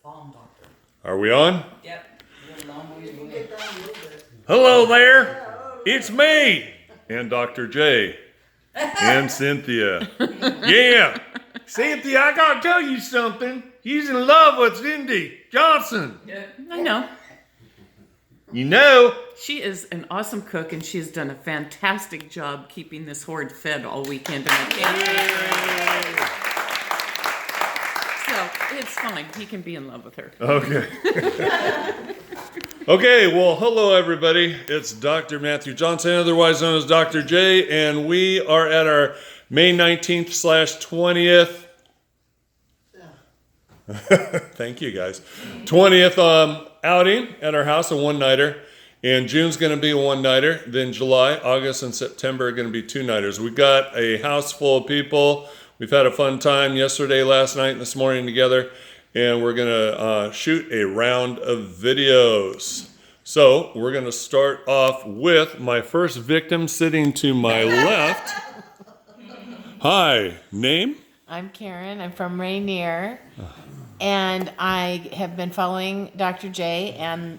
On, Doctor. Are we on? Yep. Hello there. It's me and Dr. J and Cynthia. Yeah. Cynthia, I gotta tell you something. He's in love with Cindy Johnson. Yeah. I know. You know? She is an awesome cook, and she's done a fantastic job keeping this horde fed all weekend. And I can't so it's fine. He can be in love with her. Okay. Okay, well, hello everybody. It's Dr. Matthew Johnson, otherwise known as Dr. J, and we are at our May 19th/20th. Thank you guys. 20th outing at our house, a one-nighter. And June's going to be a one-nighter. Then July, August, and September are going to be two-nighters. We got a house full of people. We've had a fun time yesterday, last night, and this morning together. And we're going to shoot a round of videos. So we're going to start off with my first victim sitting to my left. Hi, name? I'm Karen. I'm from Rainier. And I have been following Dr. J and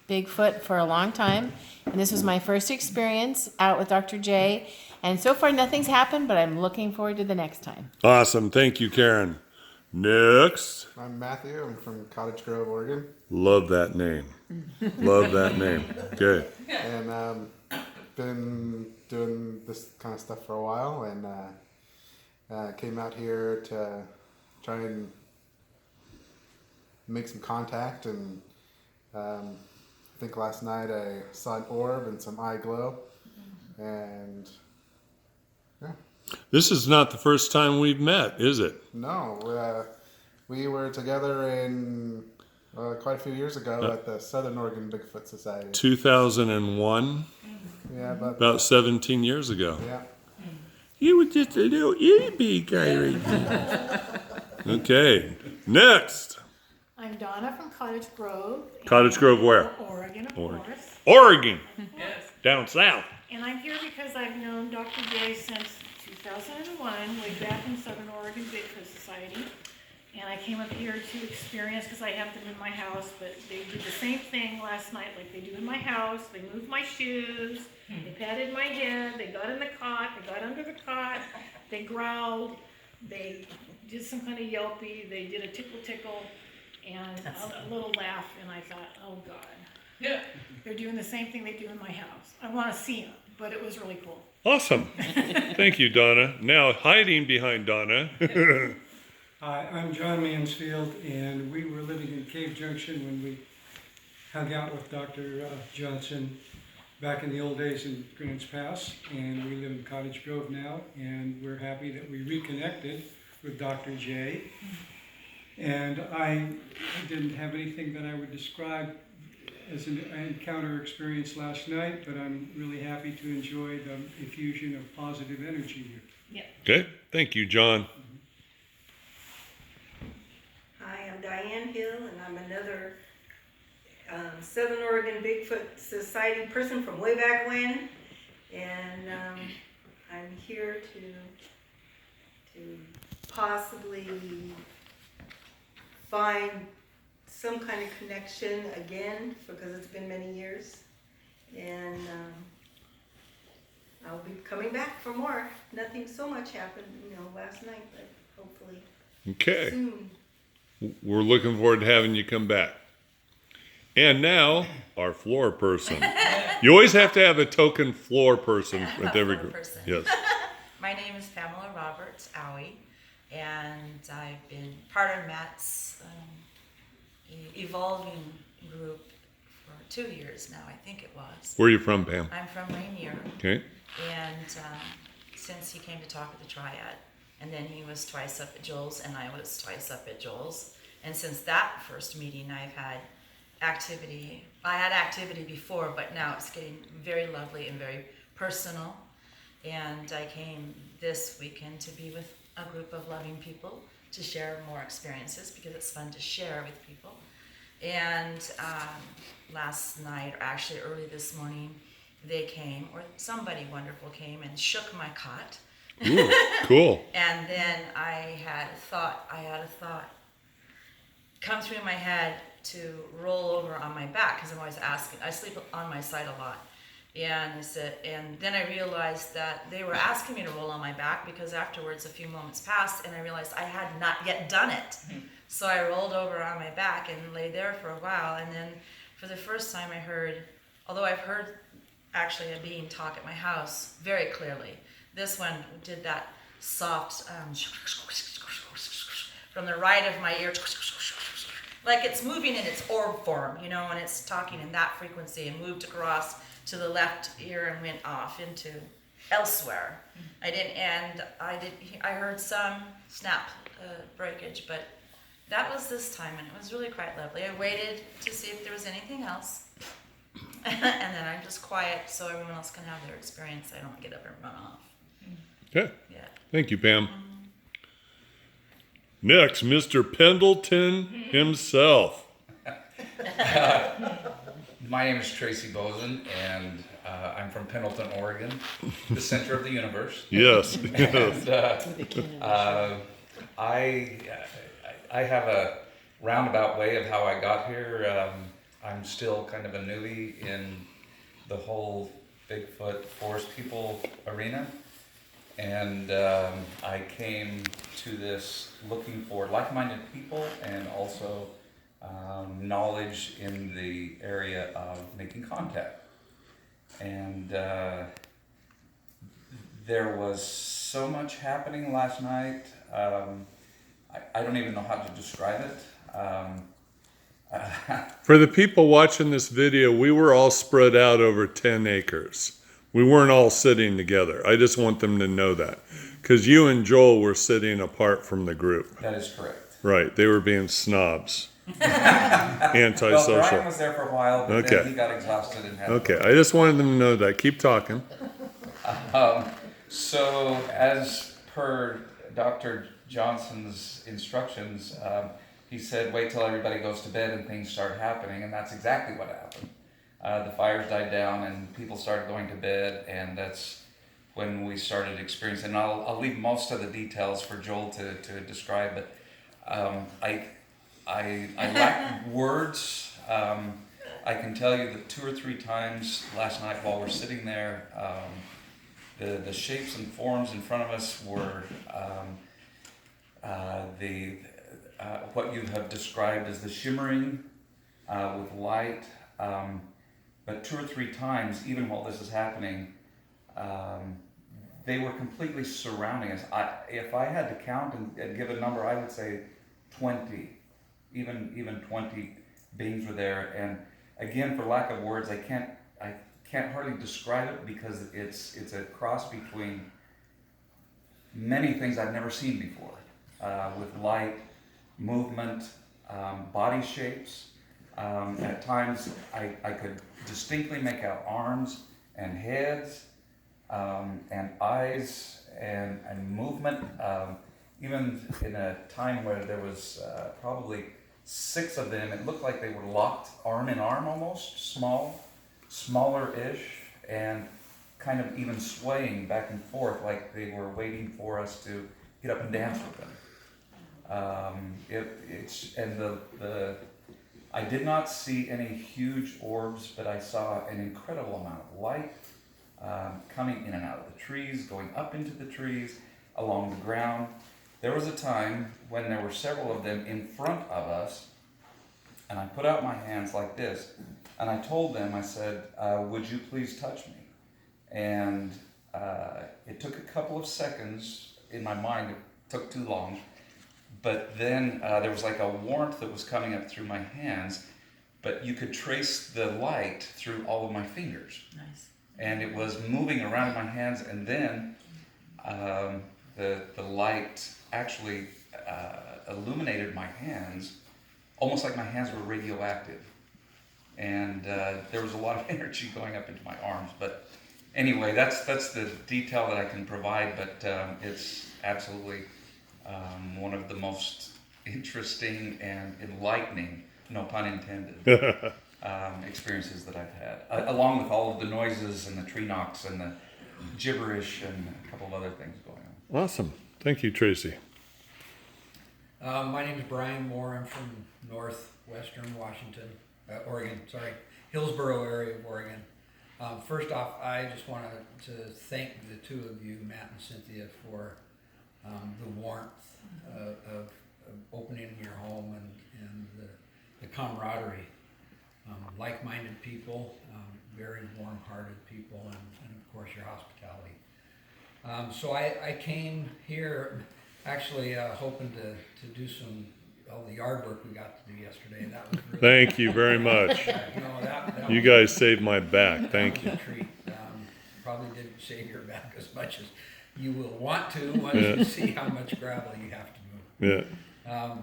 Bigfoot for a long time. And this was my first experience out with Dr. J. And so far nothing's happened, but I'm looking forward to the next time. Awesome. Thank you, Karen. Next. I'm Matthew. I'm from Cottage Grove, Oregon. Love that name. Love that name. Okay. And been doing this kind of stuff for a while, and came out here to try and make some contact. And I think last night I saw an orb and some eye glow. And yeah. This is not the first time we've met, is it? No, we were together in quite a few years ago at the Southern Oregon Bigfoot Society. 2001, Yeah, about 17 years ago. yeah. You were just a little itty guy. Okay, next. I'm Donna from Cottage Grove. Cottage Grove where? Oregon, of Oregon. course. Oregon, Yes. down south. And I'm here because I've known Dr. J since 2001, way back in Southern Oregon Bigfoot Society. And I came up here to experience, because I have them in my house, but they did the same thing last night like they do in my house. They moved my shoes, they patted my head, they got in the cot, they got under the cot, they growled, they did some kind of yelpy, they did a tickle, and a little laugh, and I thought, oh God. Yeah. They're doing the same thing they do in my house. I want to see them, but it was really cool. Awesome. Thank you, Donna. Now, hiding behind Donna. Hi, I'm John Mansfield, and we were living in Cave Junction when we hung out with Dr. Johnson back in the old days in Grants Pass, and we live in Cottage Grove now, and we're happy that we reconnected with Dr. J. And I didn't have anything that I would describe as an encounter experience last night, but I'm really happy to enjoy the effusion of positive energy here. Okay, thank you, John. Hi, I'm Diane Hill, and I'm another Southern Oregon Bigfoot Society person from way back when, and I'm here to possibly find some kind of connection again, because it's been many years, and I'll be coming back for more. Nothing so much happened, last night, but hopefully Okay. soon. We're looking forward to having you come back. And now, our floor person. You always have to have a token floor person with every group. Person. Yes. My name is Pamela Roberts Owie, and I've been part of Matt's evolving group for 2 years now, I think it was. Where are you from, Pam? I'm from Rainier, Okay. and since he came to talk at the Triad, and then he was twice up at Joel's, and I was twice up at Joel's, and since that first meeting, I've had activity. I had activity before, but now it's getting very lovely and very personal. And I came this weekend to be with a group of loving people to share more experiences, because it's fun to share with people. And last night, or actually early this morning, they came, or somebody wonderful came and shook my cot. Ooh, cool. And then I had a thought, come through my head to roll over on my back because I'm always asking. I sleep on my side a lot. And I said, and then I realized that they were asking me to roll on my back because afterwards a few moments passed and I realized I had not yet done it. So I rolled over on my back and lay there for a while. And then for the first time I heard, although I've heard actually a being talk at my house very clearly, this one did that soft from the right of my ear, like it's moving in its orb form, you know, and it's talking in that frequency and moved across to the left ear and went off into elsewhere. I heard some snap breakage, but that was this time, and it was really quite lovely. I waited to see if there was anything else, and then I'm just quiet so everyone else can have their experience. I don't get up and run off. Okay. Yeah. Thank you, Pam. Next, Mr. Pendleton himself. My name is Tracy Bozen, and I'm from Pendleton, Oregon, the center of the universe. Yes. And I have a roundabout way of how I got here. I'm still kind of a newbie in the whole Bigfoot Forest People arena. And I came to this looking for like-minded people and also knowledge in the area of making contact. And there was so much happening last night. I don't even know how to describe it. For the people watching this video, we were all spread out over 10 acres. We weren't all sitting together. I just want them to know that. Because you and Joel were sitting apart from the group. That is correct. Right, they were being snobs. Well, Antisocial. Brian was there for a while, but Okay. then he got exhausted and had Okay, I just wanted them to know that. Keep talking. So, as per Dr. Johnson's instructions, he said, wait till everybody goes to bed and things start happening, and that's exactly what happened. The fires died down and people started going to bed, and that's when we started experiencing, and I'll leave most of the details for Joel to describe, but I lack words. I can tell you that 2 or 3 times last night while we're sitting there, the shapes and forms in front of us were what you have described as the shimmering with light. But 2 or 3 times, even while this is happening, they were completely surrounding us. If I had to count and give a number, I would say 20, even 20 beings were there. And again, for lack of words, I can't hardly describe it because it's a cross between many things I've never seen before, with light, movement, body shapes. At times, I could distinctly make out arms and heads, and eyes and movement. Even in a time where there was probably 6 of them, it looked like they were locked arm in arm almost, smaller-ish, and kind of even swaying back and forth like they were waiting for us to get up and dance with them. I did not see any huge orbs, but I saw an incredible amount of light coming in and out of the trees, going up into the trees, along the ground. There was a time when there were several of them in front of us, and I put out my hands like this, and I told them, I said, would you please touch me? And it took a couple of seconds. In my mind, it took too long. But then there was like a warmth that was coming up through my hands, but you could trace the light through all of my fingers. Nice. And it was moving around in my hands, and then the light actually illuminated my hands, almost like my hands were radioactive. And there was a lot of energy going up into my arms. But anyway, that's the detail that I can provide, but it's absolutely one of the most interesting and enlightening, no pun intended, experiences that I've had, along with all of the noises and the tree knocks and the gibberish and a couple of other things going on. Awesome. Thank you, Tracy. My name is Brian Moore. I'm from northwestern Washington, Oregon, sorry, Hillsborough area of Oregon. First off, I just wanted to thank the two of you, Matt and Cynthia, for the warmth of opening your home and the camaraderie. Like-minded people, very warm-hearted people, and of course your hospitality. So I came here actually hoping to do all the yard work we got to do yesterday. That was really Thank you very much. that You was- guys saved my back. Thank that was you. a treat. Probably didn't save your back as much as you will want to once you see how much gravel you have to move. Yeah.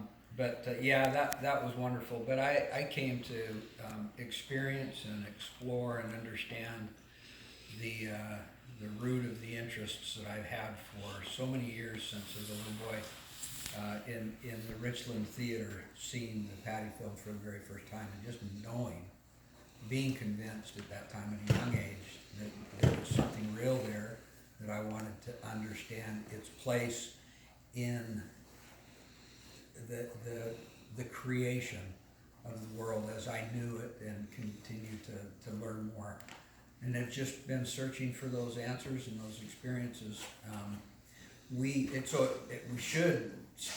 Yeah, that was wonderful. But I came to experience and explore and understand the root of the interests that I've had for so many years since as a little boy in the Richland Theater, seeing the Patty film for the very first time and just knowing, being convinced at that time at a young age that there was something real there, that I wanted to understand its place in the creation of the world as I knew it, and continue to learn more. And I've just been searching for those answers and those experiences. We should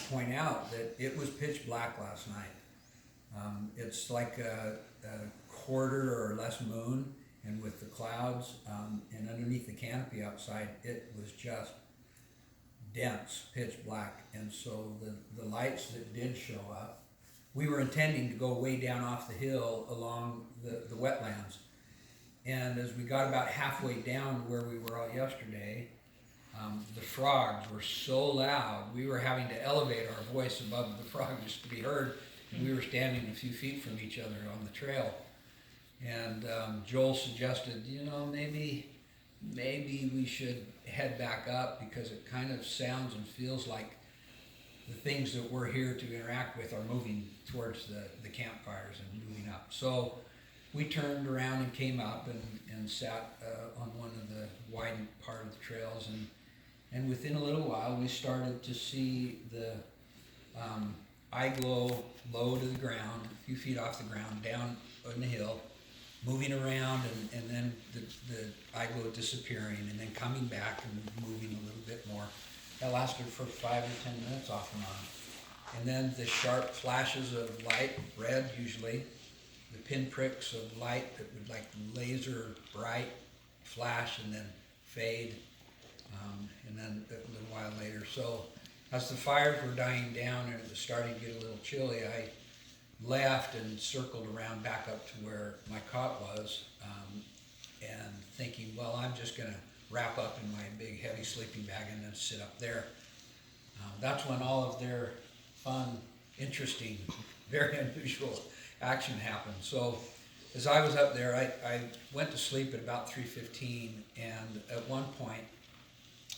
point out that it was pitch black last night. It's like a quarter or less moon, and with the clouds, and underneath the canopy outside, it was just dense, pitch black. And so the lights that did show up, we were intending to go way down off the hill along the wetlands. And as we got about halfway down where we were all yesterday, the frogs were so loud, we were having to elevate our voice above the frog just to be heard. And we were standing a few feet from each other on the trail. And Joel suggested, maybe we should head back up, because it kind of sounds and feels like the things that we're here to interact with are moving towards the campfires and moving up. So we turned around and came up and sat on one of the wide part of the trails, and within a little while we started to see the eye glow low to the ground, a few feet off the ground, down on the hill, moving around, and then the eye glow disappearing, and then coming back and moving a little bit more. That lasted for 5 or 10 minutes off and on. And then the sharp flashes of light, red usually, the pinpricks of light that would like laser bright flash and then fade, and then a little while later. So as the fires were dying down and it was starting to get a little chilly, I left and circled around back up to where my cot was, and thinking, well, I'm just going to wrap up in my big heavy sleeping bag and then sit up there. That's when all of their fun, interesting, very unusual action happened. So as I was up there, I went to sleep at about 3:15, and at one point,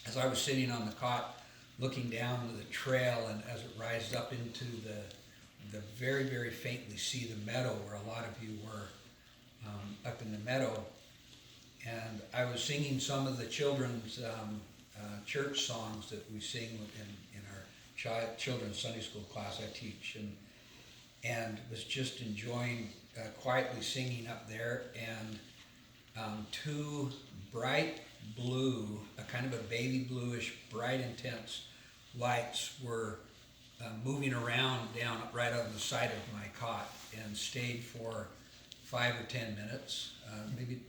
as I was sitting on the cot looking down the trail, and as it rises up into the very, very faintly see the meadow where a lot of you were, up in the meadow, and I was singing some of the children's church songs that we sing in our children's Sunday school class I teach, and was just enjoying quietly singing up there, and two bright blue, a kind of a baby bluish, bright, intense lights were moving around down right on the side of my cot, and stayed for 5 or 10 minutes, maybe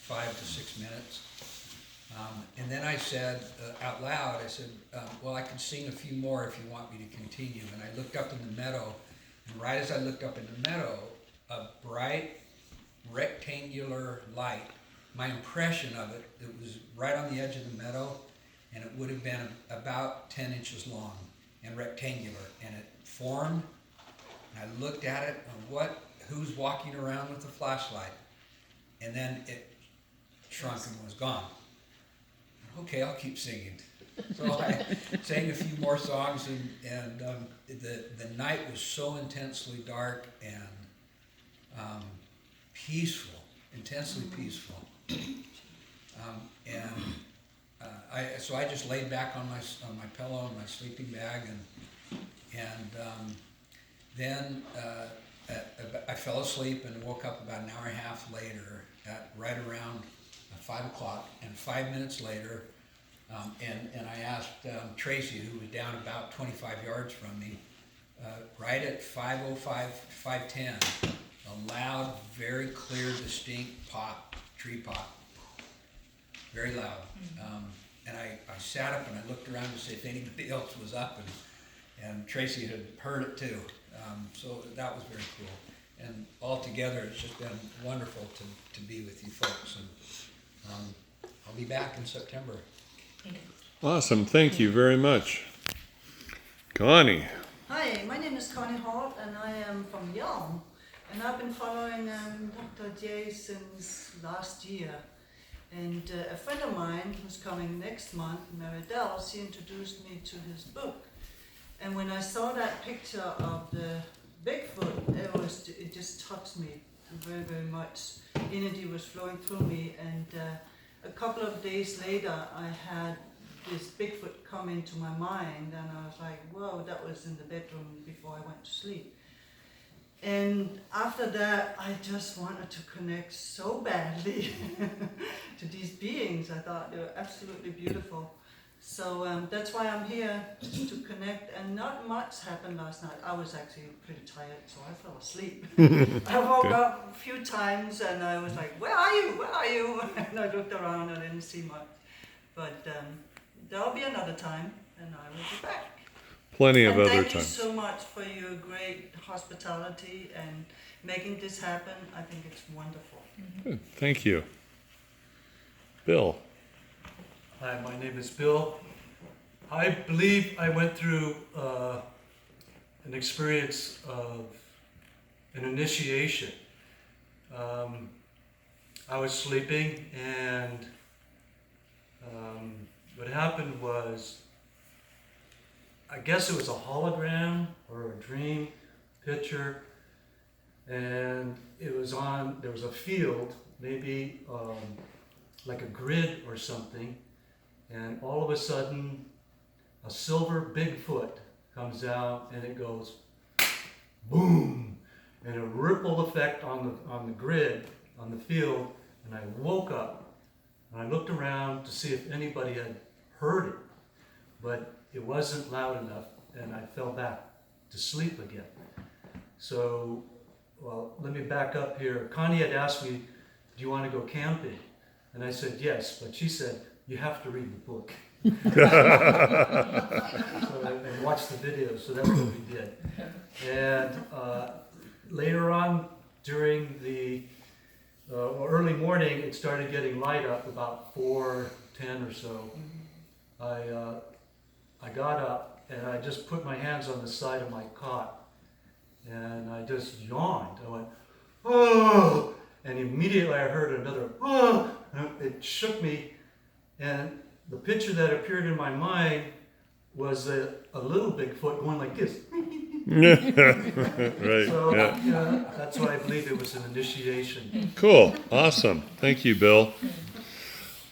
5 to 6 minutes. And then I said out loud, I said, well, I could sing a few more if you want me to continue. And I looked up in the meadow, and right as I looked up in the meadow, a bright rectangular light, my impression of it, it was right on the edge of the meadow, and it would have been about 10 inches long and rectangular, and it formed, and I looked at it, and who's walking around with a flashlight? And then it shrunk and was gone. Okay, I'll keep singing. So I sang a few more songs, and the night was so intensely dark and peaceful, intensely peaceful. So I just laid back on my pillow in my sleeping bag and And then I fell asleep and woke up about an hour and a half later at right around 5 o'clock. And 5 minutes later, and I asked Tracy, who was down about 25 yards from me, right at 5:05, 5:10, a loud, very clear, distinct pop, tree pop, very loud. And I sat up and I looked around to see if anybody else was up, and Tracy had heard it too. So that was very cool. And altogether, it's just been wonderful to be with you folks. And I'll be back in September. Awesome. Thank you very much. Connie. Hi, my name is Connie Hart and I am from Yelm. And I've been following Dr. J since last year. And a friend of mine who's coming next month, Mary Dell, she introduced me to his book. And when I saw that picture of the Bigfoot, it just touched me very, very much. Energy was flowing through me, and a couple of days later, I had this Bigfoot come into my mind, and I was like, whoa, that was in the bedroom before I went to sleep. And after that, I just wanted to connect so badly to these beings. I thought they were absolutely beautiful. So that's why I'm here, just to connect. And not much happened last night. I was actually pretty tired, so I fell asleep. I woke up a few times and I was like, where are you? Where are you? And I looked around and I didn't see much. But there'll be another time and I will be back. Plenty of and other thank times. you so much for your great hospitality and making this happen. I think it's wonderful. Good. Thank you. Bill. Hi, my name is Bill. I believe I went through an experience of an initiation. I was sleeping and what happened was, I guess it was a hologram or a dream picture, and it was there was a field, maybe like a grid or something, and all of a sudden a silver Bigfoot comes out and it goes boom, and a ripple effect on the grid, on the field, and I woke up and I looked around to see if anybody had heard it, but it wasn't loud enough, and I fell back to sleep again. So, well, let me back up here. Connie had asked me, do you want to go camping? And I said, yes, but she said, you have to read the book. And watch the video, so that's what we did. And later on, during the early morning, it started getting light up about 4:10 or so. I got up and I just put my hands on the side of my cot and I just yawned. I went, oh, and immediately I heard another, oh, it shook me, and the picture that appeared in my mind was a little Bigfoot going like this. Right. So Yeah. that's why I believe it was an initiation. Cool. Awesome. Thank you, Bill.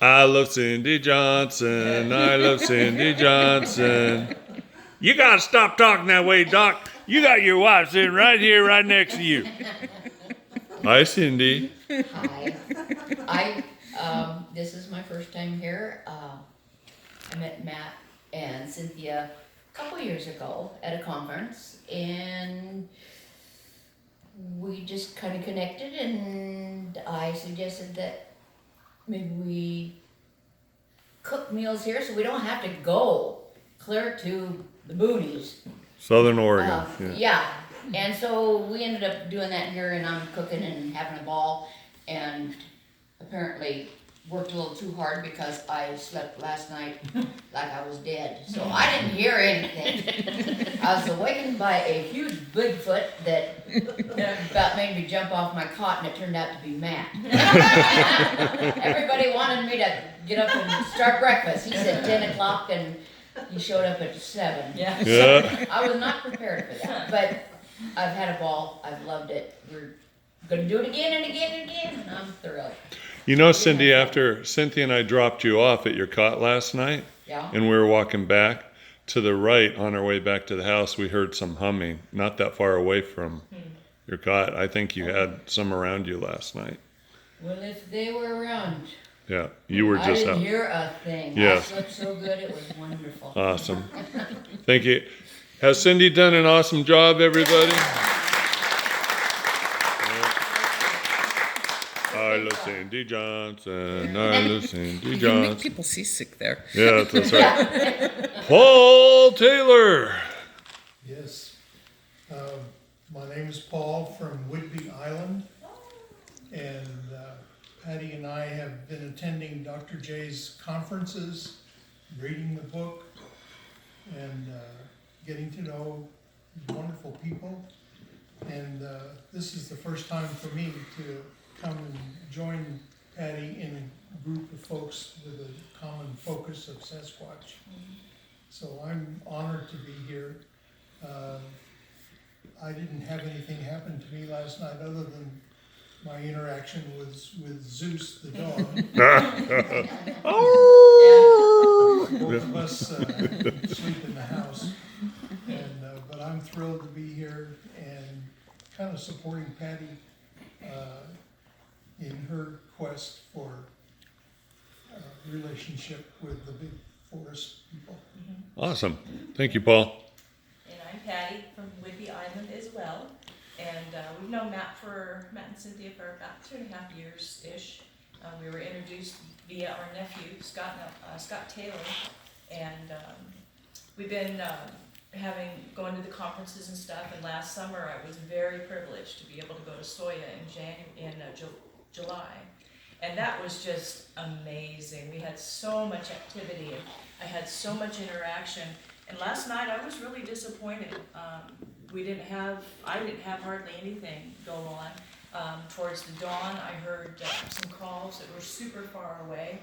I love Cindy Johnson. I love Cindy Johnson. You gotta stop talking that way, Doc. You got your wife sitting right here, right next to you. Hi, Cindy. Hi. This is my first time here. I met Matt and Cynthia a couple years ago at a conference, and we just kind of connected, and I suggested that maybe we cook meals here so we don't have to go clear to the boonies. Southern Oregon. Yeah. And so we ended up doing that here, and I'm cooking and having a ball, and apparently worked a little too hard because I slept last night like I was dead. So I didn't hear anything. I was awakened by a huge Bigfoot that about made me jump off my cot, and it turned out to be Matt. Everybody wanted me to get up and start breakfast. He said 10 o'clock, and he showed up at 7. Yeah. So I was not prepared for that, but I've had a ball. I've loved it. We're going to do it again and again and again, and I'm thrilled. You know, Cindy, after Cynthia and I dropped you off at your cot last night, Yeah. and we were walking back, to the right on our way back to the house, we heard some humming, not that far away from your cot. I think you had some around you last night. Well, if they were around, Yeah, you were I just didn't out. hear a thing. Yes. I slept so good, it was wonderful. Awesome. Thank you. Has Cindy done an awesome job, everybody? I love Cindy Johnson. I love Cindy You can make Johnson. people seasick there. Yeah, that's right. Paul Taylor. Yes. My name is Paul from Whidbey Island. And Patty and I have been attending Dr. J's conferences, reading the book, and getting to know wonderful people. And this is the first time for me to come and join Patty in a group of folks with a common focus of Sasquatch. So I'm honored to be here. I didn't have anything happen to me last night other than my interaction with Zeus the dog. Both of us sleep in the house, and but I'm thrilled to be here and kind of supporting Patty in her quest for relationship with the big forest people. Awesome. Thank you, Paul. And I'm Patty from Whidbey Island as well. And we've known Matt and Cynthia for about 2.5 years-ish. We were introduced via our nephew, Scott Taylor. And we've been going to the conferences and stuff. And last summer I was very privileged to be able to go to Soya in July. And that was just amazing. We had so much activity and I had so much interaction. And last night I was really disappointed. I didn't have hardly anything go on. Towards the dawn, I heard some calls that were super far away.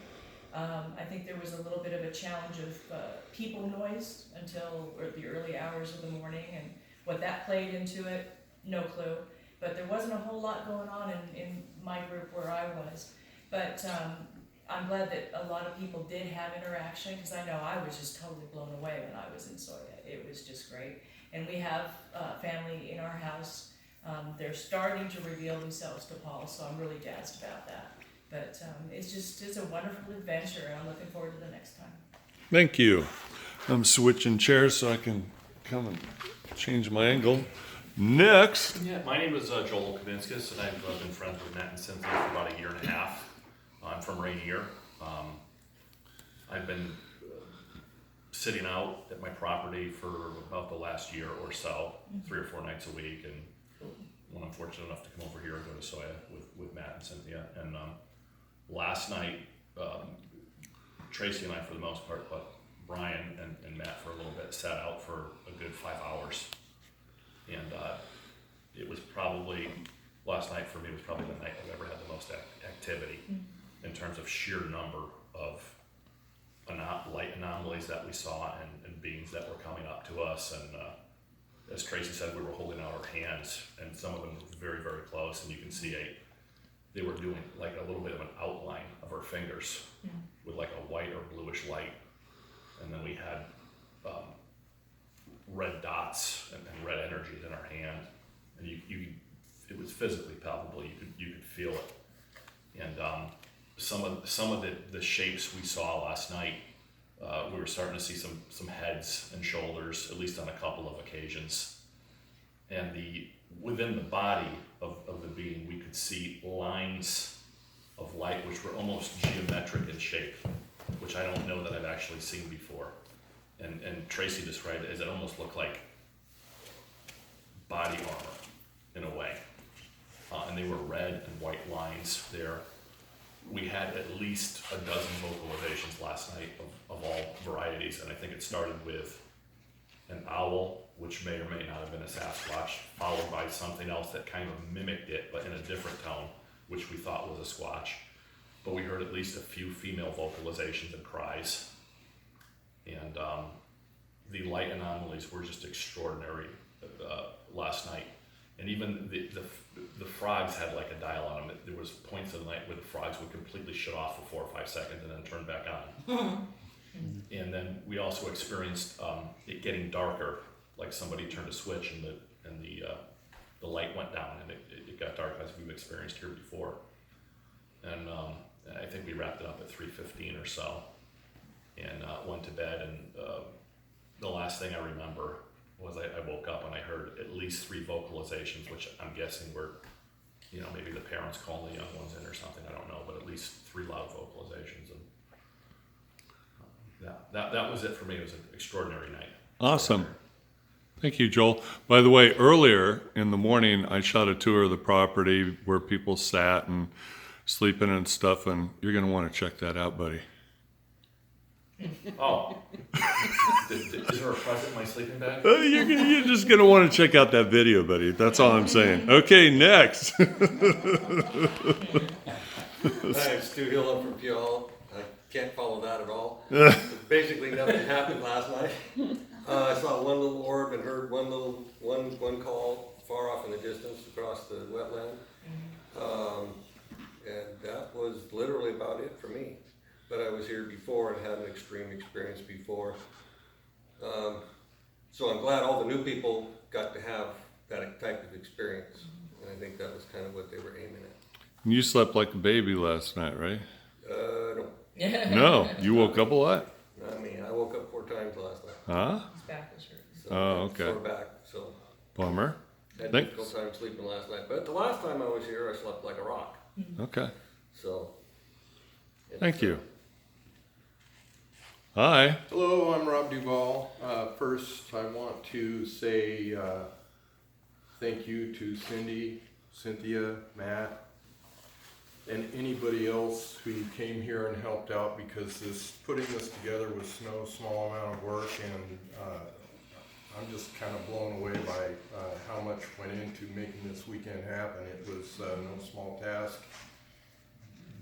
I think there was a little bit of a challenge of people noise until the early hours of the morning, and what that played into it, no clue. But there wasn't a whole lot going on in my group where I was. But I'm glad that a lot of people did have interaction, because I know I was just totally blown away when I was in Soya. It was just great. And we have family in our house. They're starting to reveal themselves to Paul, so I'm really jazzed about that. But it's a wonderful adventure, and I'm looking forward to the next time. Thank you. I'm switching chairs so I can come and change my angle. Next. Yeah, my name is Joel Kaminskis, and I've been friends with Matt and Cynthia for about 1.5 years. I'm from Rainier. I've been sitting out at my property for about the last year or so, 3 or 4 nights a week, and when I'm fortunate enough to come over here and go to Soya with Matt and Cynthia. And last night, Tracy and I, for the most part, but Brian and Matt for a little bit, sat out for a good 5 hours. And it was probably, last night for me was probably the night I've ever had the most activity in terms of sheer number of light anomalies that we saw and beings that were coming up to us. And as Tracy said, we were holding out our hands, and some of them were very, very close, and you can see they were doing like a little bit of an outline of our fingers with like a white or bluish light. And then we had red dots and red energies in our hand, and it was physically palpable. You could feel it. And some of the shapes we saw last night, we were starting to see some heads and shoulders, at least on a couple of occasions. And within the body of the being, we could see lines of light which were almost geometric in shape, which I don't know that I've actually seen before. And Tracy described it as it almost looked like body armor in a way. And they were red and white lines there. We had at least a dozen vocalizations last night of all varieties, and I think it started with an owl, which may or may not have been a Sasquatch, followed by something else that kind of mimicked it, but in a different tone, which we thought was a squatch. But we heard at least a few female vocalizations and cries. And the light anomalies were just extraordinary last night. And even the frogs had like a dial on them. There was points of the night where the frogs would completely shut off for 4 or 5 seconds and then turn back on. And then we also experienced it getting darker, like somebody turned a switch and the light went down and it got dark, as we've experienced here before. And I think we wrapped it up at 3:15 or so, and went to bed. And the last thing I remember was I woke up and I heard at least 3 vocalizations, which I'm guessing were, you know, maybe the parents calling the young ones in or something. I don't know, but at least 3 loud vocalizations. And that was it for me. It was an extraordinary night. Awesome. Thank you, Joel. By the way, earlier in the morning, I shot a tour of the property where people sat and sleeping and stuff, and you're going to want to check that out, buddy. Oh. Is there a present in my sleeping bag? You're just going to want to check out that video, buddy. That's all I'm saying. Okay, next. Hi, I'm Stu Hill from Puyallup. I can't follow that at all. Basically, nothing happened last night. I saw one little orb and heard one call far off in the distance across the wetland. And that was literally about it for me. But I was here before and had an extreme experience before. So I'm glad all the new people got to have that type of experience. And I think that was kind of what they were aiming at. You slept like a baby last night, right? No. No, you woke up a lot? Not me. I woke up 4 times last night. Huh? His back was hurt. So Oh, okay. Sore back, so. Bummer. Had Thanks. difficult time sleeping last night. But the last time I was here, I slept like a rock. Okay. So. Thank you. Hi. Hello, I'm Rob Duvall. First, I want to say thank you to Cindy, Cynthia, Matt, and anybody else who came here and helped out, because putting this together was no small amount of work, and I'm just kind of blown away by how much went into making this weekend happen. It was no small task.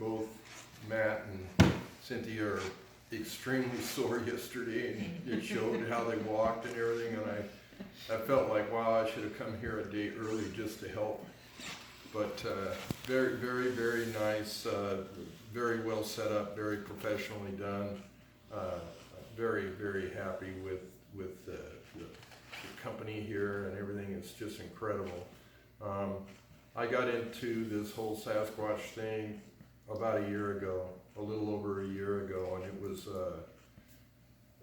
Both Matt and Cynthia are extremely sore yesterday, and it showed how they walked and everything, and I felt like, wow, I should have come here a day early just to help. But very, very, very nice, very well set up, very professionally done. Very, very happy with the company here, and everything is just incredible. I got into this whole Sasquatch thing about a year ago, a little over a year ago, and it was,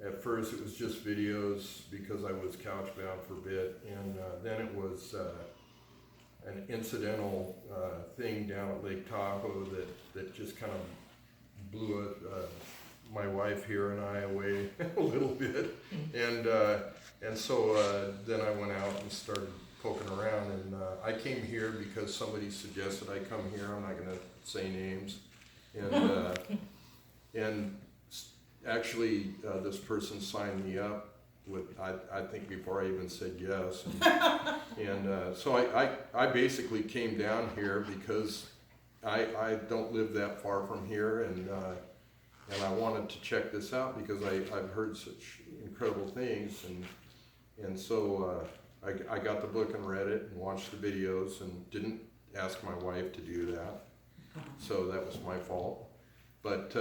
at first it was just videos because I was couch-bound for a bit, and then it was an incidental thing down at Lake Tahoe that just kind of blew my wife here and I away a little bit, and so then I went out and started poking around, and I came here because somebody suggested I come here. I'm not going to say names, and actually this person signed me up with I think before I even said yes, and so I basically came down here because I don't live that far from here, and I wanted to check this out because I've heard such incredible things, and so I got the book and read it and watched the videos and didn't ask my wife to do that, so that was my fault. But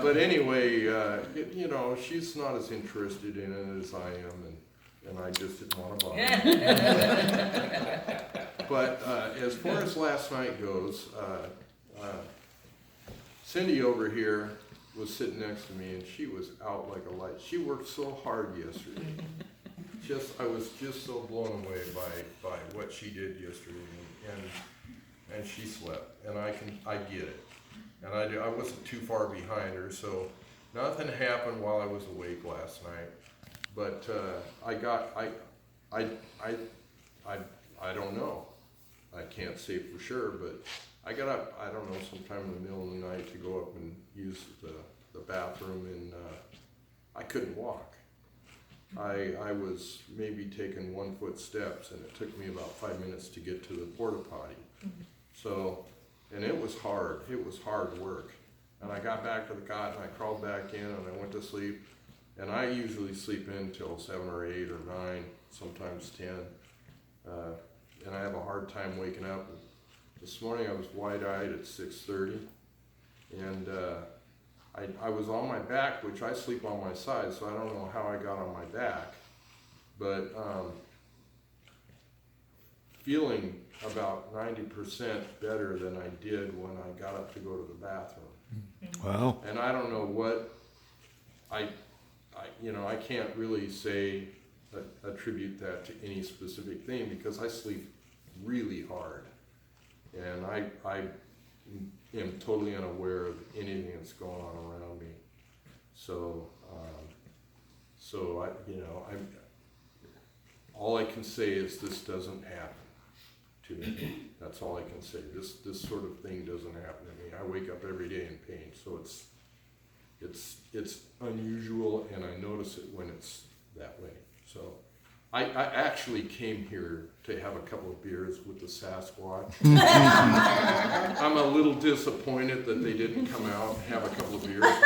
but anyway, you know, she's not as interested in it as I am, and I just didn't want to bother her. But as far as last night goes, Cindy over here was sitting next to me, and she was out like a light. She worked so hard yesterday. I was just so blown away by what she did yesterday, and she slept, and I get it, and I wasn't too far behind her, so nothing happened while I was awake last night, but I don't know, I can't say for sure, but I got up, I don't know, sometime in the middle of the night to go up and use the bathroom, and I couldn't walk. I was maybe taking 1 foot steps, and it took me about 5 minutes to get to the porta potty. So, and it was hard work. And I got back to the cot, and I crawled back in, and I went to sleep. And I usually sleep in till 7 or 8 or 9, sometimes 10. And I have a hard time waking up. This morning I was wide-eyed at 6:30, and I was on my back, which I sleep on my side, so I don't know how I got on my back, but feeling about 90% better than I did when I got up to go to the bathroom. Wow. And I don't know what I can't really say attribute that to any specific thing, because I sleep really hard, and I am totally unaware of anything that's going on around me. So all I can say is this doesn't happen to me. That's all I can say. This sort of thing doesn't happen to me. I wake up every day in pain, so it's unusual, and I notice it when it's that way. So I actually came here to have a couple of beers with the Sasquatch. I'm a little disappointed that they didn't come out and have a couple of beers with me.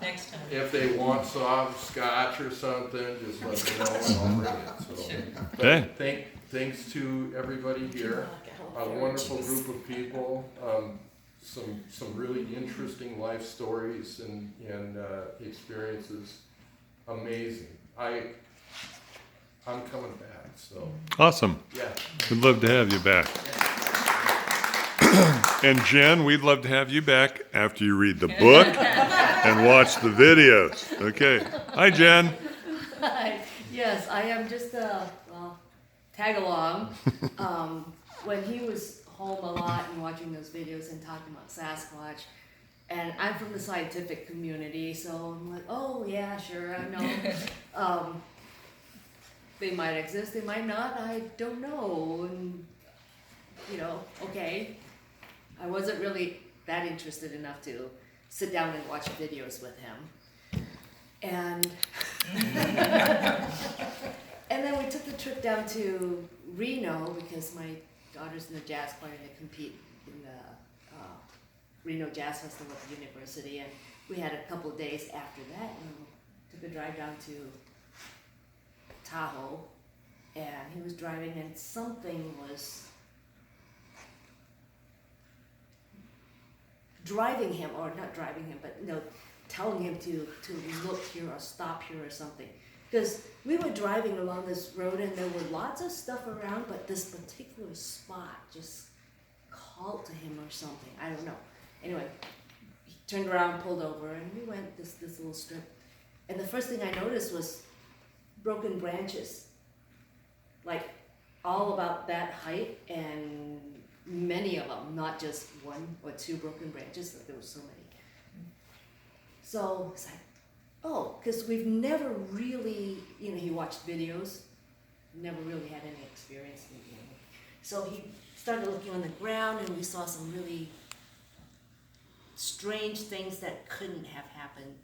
Next time. If they want some scotch or something, just let me know and I'll bring it. So, Okay. Thanks to everybody here, a wonderful group of people, some really interesting life stories and experiences. Amazing. I'm coming back. So Awesome. yeah, We'd love to have you back. And Jen, we'd love to have you back after you read the book and watch the videos. Okay. Hi, Jen. Hi. Yes, I am just tag along. When he was home a lot and watching those videos and talking about Sasquatch, and I'm from the scientific community, so I'm like, oh yeah, sure, I know. They might exist, they might not, I don't know. And okay. I wasn't really that interested enough to sit down and watch videos with him. And and then we took the trip down to Reno because my daughter's in the jazz choir and they compete in the Reno Jazz Festival at the university. And we had a couple of days after that, took a drive down to Tahoe, and he was driving and something was driving him, or not driving him, but telling him to look here or stop here or something. Because we were driving along this road and there were lots of stuff around, but this particular spot just called to him or something. I don't know. Anyway, he turned around, pulled over, and we went this little strip. And the first thing I noticed was broken branches, like all about that height, and many of them, not just one or two broken branches, like there were so many. So it's like, oh, because we've never really, he watched videos, never really had any experience in the game. So he started looking on the ground and we saw some really strange things that couldn't have happened